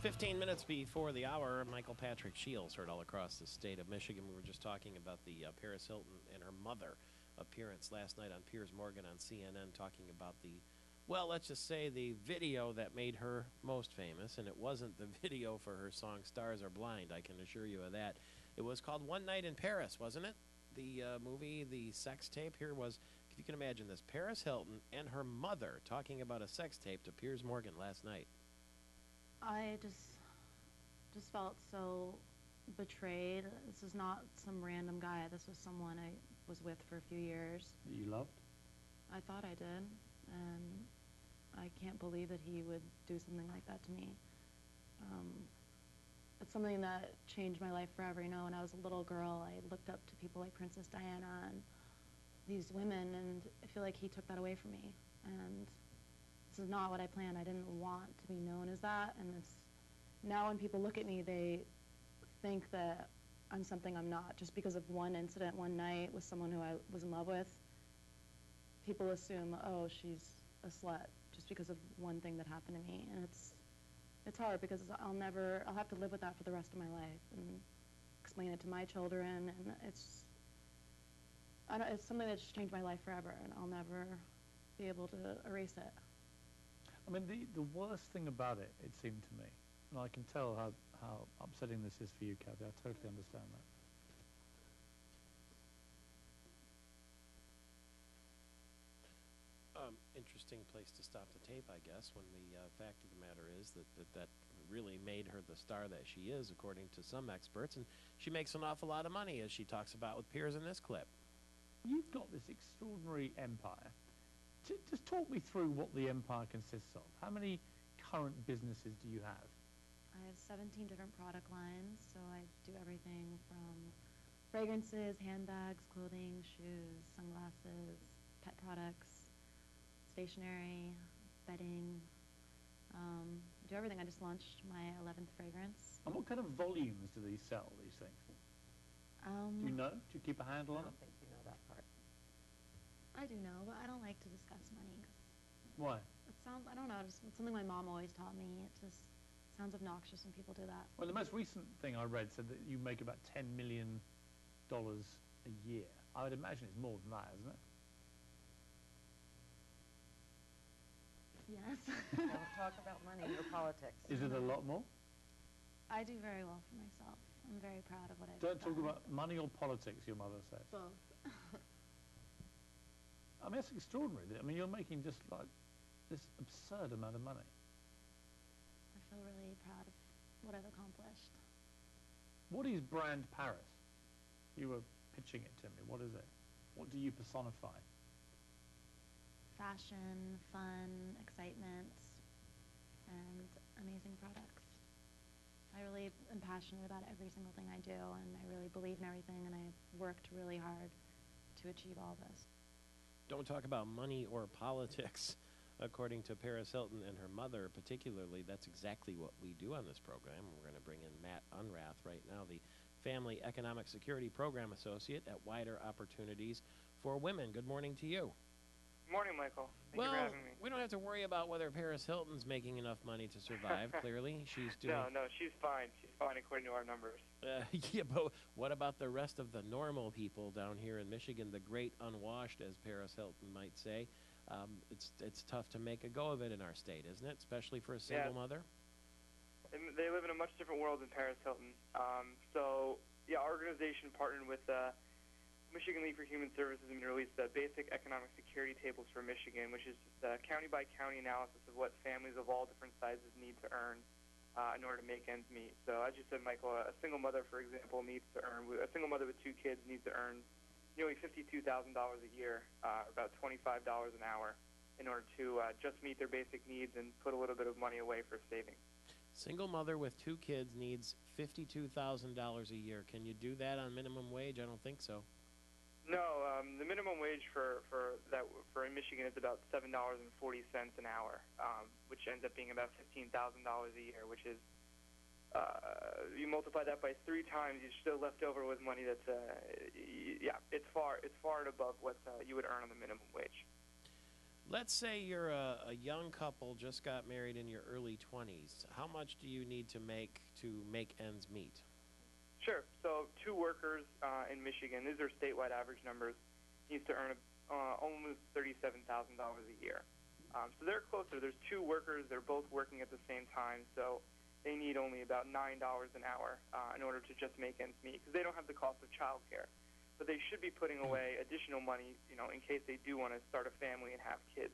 15 minutes before the hour, Michael Patrick Shields heard all across the state of Michigan. We were just talking about the Paris Hilton and her mother appearance last night on Piers Morgan on CNN, talking about the, well, let's just say the video that made her most famous. And it wasn't the video for her song Stars Are Blind, I can assure you of that. It was called One Night in Paris, wasn't it? The movie, the sex tape. Here was, if you can imagine this, Paris Hilton and her mother talking about a sex tape to Piers Morgan last night. I just felt so betrayed. This is not some random guy. This was someone I was with for a few years. That you loved? I thought I did, and I can't believe that he would do something like that to me. It's something that changed my life forever. You know, when I was a little girl, I looked up to people like Princess Diana and these women, and I feel like he took that away from me. And this is not what I planned. I didn't want to be known as that, and it's now when people look at me, they think that I'm something I'm not. Just because of one incident, one night with someone who I was in love with, people assume, oh, she's a slut, just because of one thing that happened to me. And it's hard because I'll have to live with that for the rest of my life and explain it to my children, and it's something that's just changed my life forever, and I'll never be able to erase it. I mean, the worst thing about it, it seemed to me, and I can tell how upsetting this is for you, Kathy, I totally understand that. Interesting place to stop the tape, I guess, when the fact of the matter is that really made her the star that she is, according to some experts, and she makes an awful lot of money, as she talks about with Piers in this clip. You've got this extraordinary empire. Just talk me through what the empire consists of. How many current businesses do you have? I have 17 different product lines, so I do everything from fragrances, handbags, clothing, shoes, sunglasses, pet products, stationery, bedding. I do everything. I just launched my 11th fragrance. And what kind of volumes do these sell, these things? Do you know? Do you keep a handle on it? I don't think you know that part. I do know, but I don't like to discuss money. Why? It sounds, I don't know, it's something my mom always taught me. It just sounds obnoxious when people do that. Well, the most recent thing I read said that you make about $10 million a year. I would imagine it's more than that, isn't it? Yes. Don't talk about money or politics. Is it a lot more? I do very well for myself. I'm very proud of what I've Don't done. talk about money or politics, your mother says. both. I mean, that's extraordinary. I mean, you're making just like this absurd amount of money. I feel really proud of what I've accomplished. What is brand Paris? You were pitching it to me. What is it? What do you personify? Fashion, fun, excitement, and amazing products. I really am passionate about every single thing I do, and I really believe in everything, and I've worked really hard to achieve all this. Don't talk about money or politics. According to Paris Hilton and her mother particularly, that's exactly what we do on this program. We're going to bring in Matt Unrath right now, the Family Economic Security Program Associate at Wider Opportunities for Women. Good morning to you. Good morning, Michael. Thank you for having me. We don't have to worry about whether Paris Hilton's making enough money to survive, clearly. She's doing... No, she's fine. She's fine according to our numbers. Yeah, but what about the rest of the normal people down here in Michigan, the great unwashed, as Paris Hilton might say? It's tough to make a go of it in our state, isn't it? Especially for a single mother? And they live in a much different world than Paris Hilton. So, yeah, our organization partnered with Michigan League for Human Services and released the Basic Economic Security Tables for Michigan, which is just a county-by-county analysis of what families of all different sizes need to earn in order to make ends meet. So as you said, Michael, a single mother, for example, a single mother with 2 kids needs to earn nearly $52,000 a year, about $25 an hour, in order to just meet their basic needs and put a little bit of money away for savings. Single mother with 2 kids needs $52,000 a year. Can you do that on minimum wage? I don't think so. No, the minimum wage for in Michigan is about $7.40 an hour, which ends up being about $15,000 a year, which is you multiply that by 3 times, you're still left over with money that's it's far and above what you would earn on the minimum wage. Let's say you're a young couple, just got married in your early 20s. How much do you need to make ends meet? Sure. So 2 workers in Michigan, these are statewide average numbers, needs to earn almost $37,000 a year. So they're closer. There's 2 workers. They're both working at the same time, so they need only about $9 an hour in order to just make ends meet, because they don't have the cost of childcare. But they should be putting away additional money, in case they do want to start a family and have kids.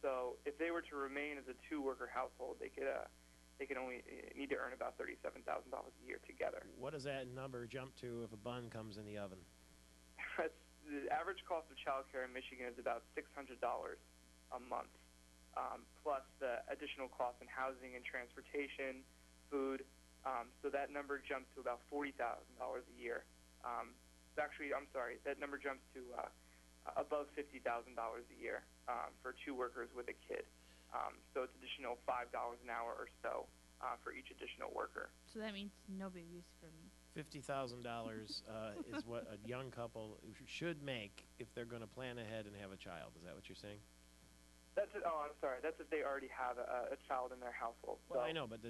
So if they were to remain as a 2-worker household, they could only need to earn about $37,000 a year together. What does that number jump to if a bun comes in the oven? The average cost of childcare in Michigan is about $600 a month, plus the additional costs in housing and transportation, food. So that number jumps to about $40,000 a year. Actually, I'm sorry, that number jumps to above $50,000 a year for 2 workers with a kid. So it's additional $5 an hour or so for each additional worker. So that means no babies for me. $50,000 is what a young couple should make if they're going to plan ahead and have a child. Is that what you're saying? That's it. Oh, I'm sorry. That's if they already have a child in their household. Well, So, I know, but they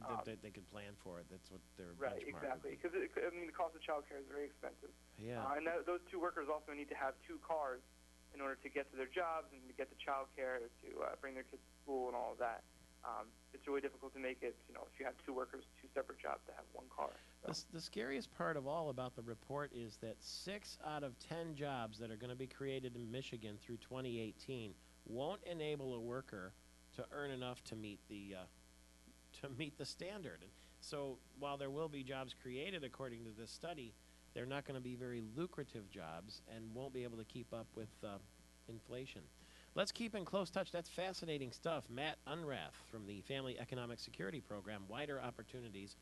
could plan for it. That's what their right, benchmark exactly. would be. Because the cost of childcare is very expensive. Yeah. And those 2 workers also need to have 2 cars in order to get to their jobs and to get to childcare, to bring their kids to school and all of that. It's really difficult to make it, if you have 2 workers, 2 separate jobs, to have 1 car. So. The scariest part of all about the report is that 6 out of 10 jobs that are going to be created in Michigan through 2018 won't enable a worker to earn enough to meet the standard. And so while there will be jobs created according to this study, they're not going to be very lucrative jobs and won't be able to keep up with inflation. Let's keep in close touch. That's fascinating stuff. Matt Unrath from the Family Economic Security Program, Wider Opportunities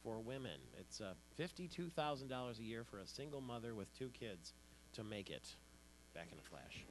for Women. It's $52,000 a year for a single mother with 2 kids to make it. Back in a flash.